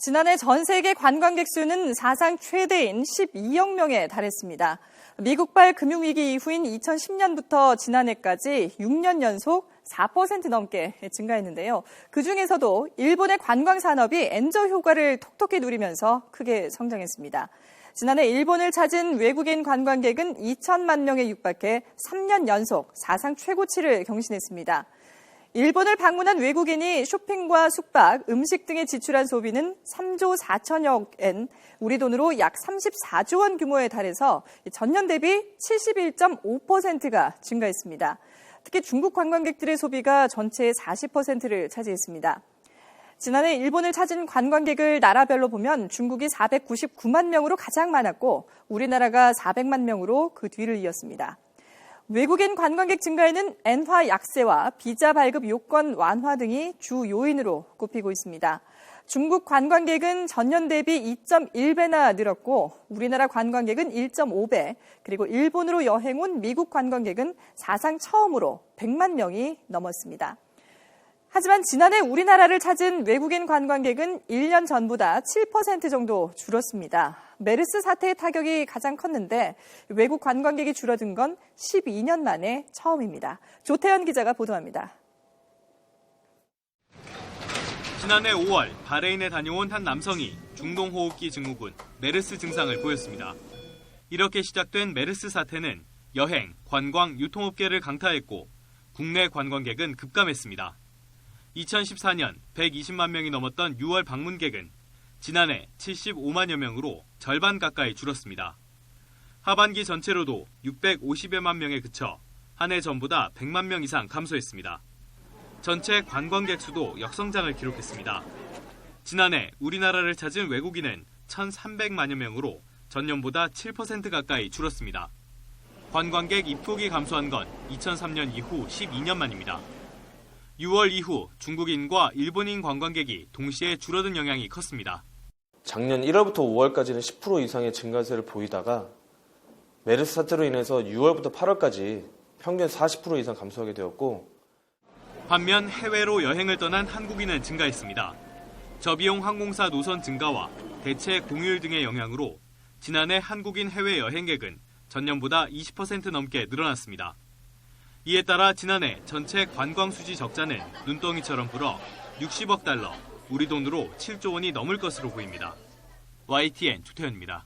지난해 전 세계 관광객 수는 사상 최대인 12억 명에 달했습니다. 미국발 금융위기 이후인 2010년부터 지난해까지 6년 연속 4% 넘게 증가했는데요. 그중에서도 일본의 관광산업이 엔저 효과를 톡톡히 누리면서 크게 성장했습니다. 지난해 일본을 찾은 외국인 관광객은 2천만 명에 육박해 3년 연속 사상 최고치를 경신했습니다. 일본을 방문한 외국인이 쇼핑과 숙박, 음식 등에 지출한 소비는 3조 4천억 엔, 우리 돈으로 약 34조 원 규모에 달해서 전년 대비 71.5%가 증가했습니다. 특히 중국 관광객들의 소비가 전체의 40%를 차지했습니다. 지난해 일본을 찾은 관광객을 나라별로 보면 중국이 499만 명으로 가장 많았고 우리나라가 400만 명으로 그 뒤를 이었습니다. 외국인 관광객 증가에는 엔화 약세와 비자 발급 요건 완화 등이 주 요인으로 꼽히고 있습니다. 중국 관광객은 전년 대비 2.1배나 늘었고 우리나라 관광객은 1.5배, 그리고 일본으로 여행 온 미국 관광객은 사상 처음으로 100만 명이 넘었습니다. 하지만 지난해 우리나라를 찾은 외국인 관광객은 1년 전보다 7% 정도 줄었습니다. 메르스 사태의 타격이 가장 컸는데 외국 관광객이 줄어든 건 12년 만에 처음입니다. 조태현 기자가 보도합니다. 지난해 5월 바레인에 다녀온 한 남성이 중동호흡기 증후군, 메르스 증상을 보였습니다. 이렇게 시작된 메르스 사태는 여행, 관광, 유통업계를 강타했고 국내 관광객은 급감했습니다. 2014년 120만 명이 넘었던 6월 방문객은 지난해 75만여 명으로 절반 가까이 줄었습니다. 하반기 전체로도 650여만 명에 그쳐 한 해 전보다 100만 명 이상 감소했습니다. 전체 관광객 수도 역성장을 기록했습니다. 지난해 우리나라를 찾은 외국인은 1,300만여 명으로 전년보다 7% 가까이 줄었습니다. 관광객 입국이 감소한 건 2003년 이후 12년 만입니다. 6월 이후 중국인과 일본인 관광객이 동시에 줄어든 영향이 컸습니다. 작년 1월부터 5월까지는 10% 이상의 증가세를 보이다가 메르스 사태로 인해서 6월부터 8월까지 평균 40% 이상 감소하게 되었고, 반면 해외로 여행을 떠난 한국인은 증가했습니다. 저비용 항공사 노선 증가와 대체 공휴일 등의 영향으로 지난해 한국인 해외 여행객은 전년보다 20% 넘게 늘어났습니다. 이에 따라 지난해 전체 관광 수지 적자는 눈덩이처럼 불어 60억 달러, 우리 돈으로 7조 원이 넘을 것으로 보입니다. YTN 조태현입니다.